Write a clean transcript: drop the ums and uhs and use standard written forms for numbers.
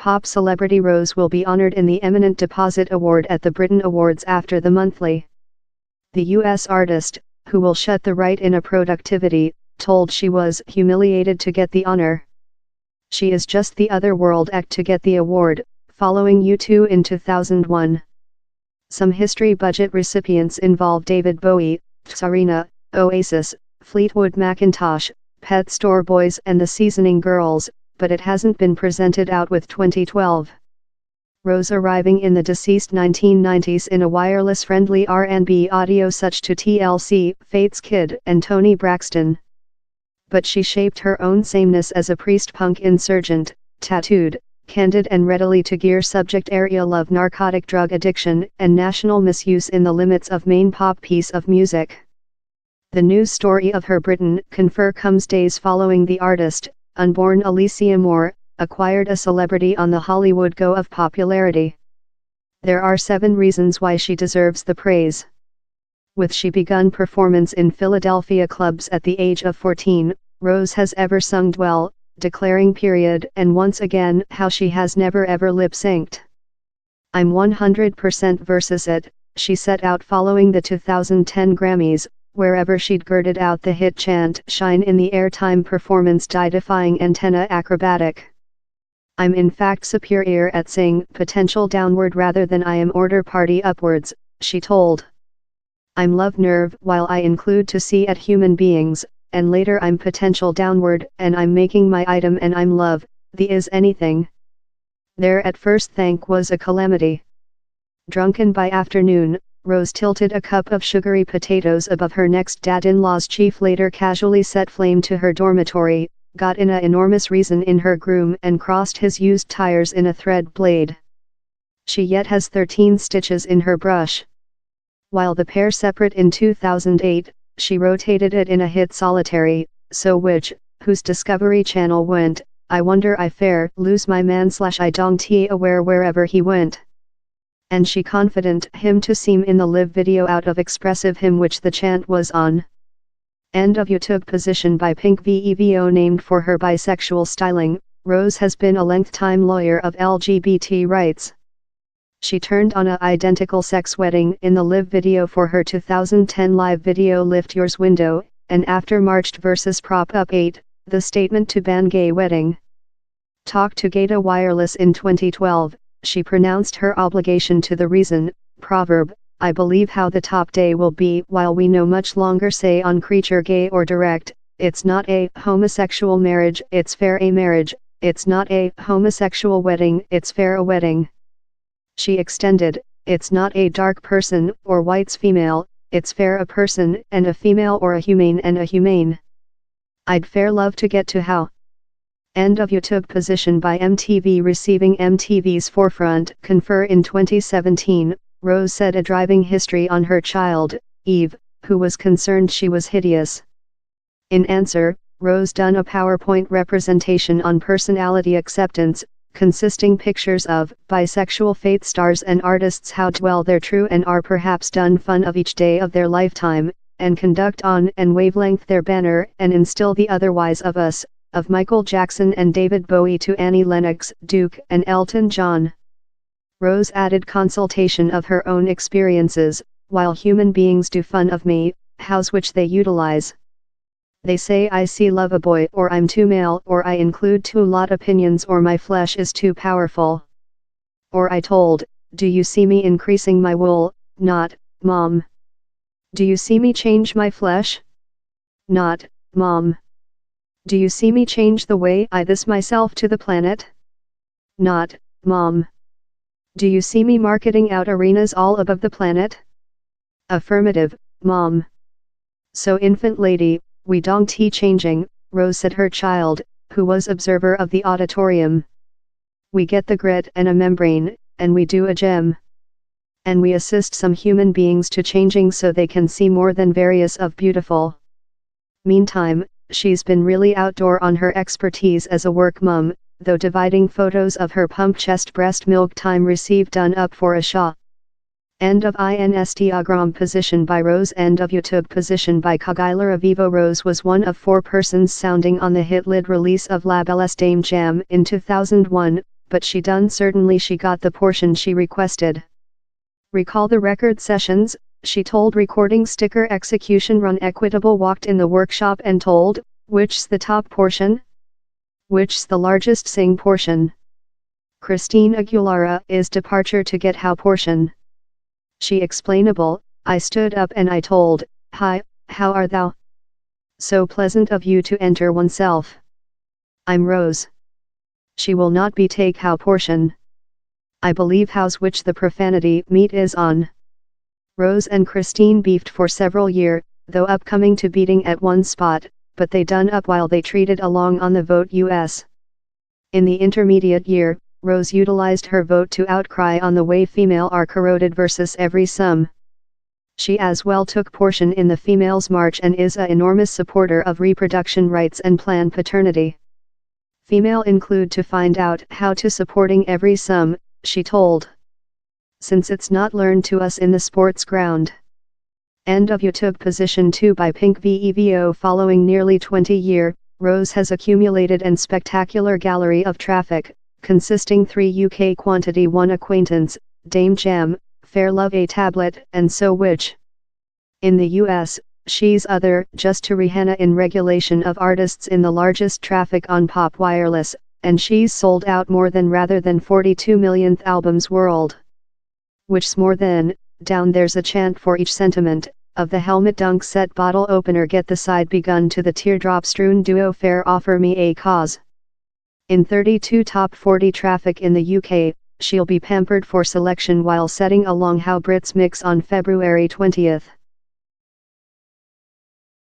Pop celebrity Rose will be honored in the Eminent Deposit Award at the Briton Awards after the monthly. The U.S. artist, who will shut the right in a productivity, told she was humiliated to get the honor. She is just the other world act to get the award, following U2 in 2001. Some history budget recipients involve David Bowie, Tsarina, Oasis, Fleetwood Macintosh, Pet Store Boys and the Seasoning Girls, but it hasn't been presented out with 2012. Rose arriving in the deceased 1990s in a wireless-friendly R&B audio such to TLC, Fate's Kid and Toni Braxton. But she shaped her own sameness as a priest-punk insurgent, tattooed, candid and readily to gear subject area love narcotic drug addiction and national misuse in the limits of main pop piece of music. The news story of her Briton Confer comes days following the artist, unborn Alicia Moore, acquired a celebrity on the Hollywood go of popularity. There are 7 reasons why she deserves the praise. With she begun performance in Philadelphia clubs at the age of 14, Rose has ever sung well, declaring period and once again how she has never ever lip-synced. I'm 100% versus it, she set out following the 2010 Grammys, wherever she'd girded out the hit chant shine in the airtime performance defying antenna acrobatic. I'm in fact superior at sing potential downward rather than I am order party upwards, she told. I'm love nerve while I include to see at human beings, and later I'm potential downward and I'm making my item and I'm love, the is anything. There at first thank was a calamity. Drunken by afternoon, Rose tilted a cup of sugary potatoes above her next dad-in-law's chief later casually set flame to her dormitory, got in a enormous reason in her groom and crossed his used tires in a thread blade. She yet has 13 stitches in her brush. While the pair separate in 2008, she rotated it in a hit solitary, so which, whose Discovery Channel went, I wonder I fair lose my man / I don't aware wherever he went. And she confident him to seem in the live video out of expressive him which the chant was on. End of YouTube position by Pink Vevo named for her bisexual styling. Rose has been a length-time lawyer of LGBT rights. She turned on a identical sex wedding in the live video for her 2010 live video Lift Yours Window, and after marched versus Prop Up 8, the statement to ban gay wedding. Talk to Gata Wireless in 2012. She pronounced her obligation to the reason, proverb, I believe how the top day will be while we no much longer say on creature gay or direct, it's not a homosexual marriage, it's fair a marriage, it's not a homosexual wedding, it's fair a wedding. She extended, it's not a dark person or white's female, it's fair a person and a female or a humane and a humane. I'd fair love to get to how. End of YouTube position by MTV receiving MTV's Forefront Confer in 2017, Rose said a driving history on her child, Eve, who was concerned she was hideous. In answer, Rose done a PowerPoint representation on personality acceptance, consisting pictures of bisexual faith stars and artists how dwell their true and are perhaps done fun of each day of their lifetime, and conduct on and wavelength their banner and instill the otherwise of us, of Michael Jackson and David Bowie to Annie Lennox, Duke and Elton John. Rose added consultation of her own experiences, while human beings do fun of me, hows which they utilize. They say I see love a boy or I'm too male or I include too lot opinions or my flesh is too powerful. Or I told, do you see me increasing my wool, not, mom. Do you see me change my flesh? Not, mom. Do you see me change the way I this myself to the planet? Not, mom. Do you see me marketing out arenas all above the planet? Affirmative, mom. So infant lady, we don't changing, Rose said her child, who was observer of the auditorium. We get the grit and a membrane, and we do a gem. And we assist some human beings to changing so they can see more than various of beautiful. Meantime, she's been really outdoor on her expertise as a work mum, though dividing photos of her pump chest breast milk time received done up for a shot. End of Instagram position by Rose. End of YouTube position by Kagailer Avivo. Rose was one of 4 persons sounding on the hit lead release of La Belle's Dame Jam in 2001, but she done certainly she got the portion she requested. Recall the record sessions, she told recording sticker execution run equitable walked in the workshop and told, which's the top portion? Which's the largest sing portion? Christine Aguilera is departure to get how portion. She explainable, I stood up and I told, hi, how are thou? So pleasant of you to enter oneself. I'm Rose. She will not be take how portion. I believe house which the profanity meat is on. Rose and Christine beefed for several year, though upcoming to beating at one spot, but they done up while they treated along on the vote US. In the intermediate year, Rose utilized her vote to outcry on the way female are corroded versus every some. She as well took portion in the Females' March and is a enormous supporter of reproduction rights and planned paternity. Female include to find out how to supporting every some, she told. Since it's not learned to us in the sports ground. End of YouTube position 2 by Pink Vevo. Following nearly 20 year, Rose has accumulated an spectacular gallery of traffic, consisting 3 UK quantity 1 acquaintance, Dame Jam, Fair Love a tablet and so which. In the US, she's other just to Rihanna in regulation of artists in the largest traffic on pop wireless, and she's sold out more than rather than 42 millionth albums world. Which's more than, down there's a chant for each sentiment, of the helmet dunk set bottle opener get the side begun to the teardrop strewn duo fair offer me a cause. In 32 top 40 traffic in the UK, she'll be pampered for selection while setting along how Brits mix on February 20th.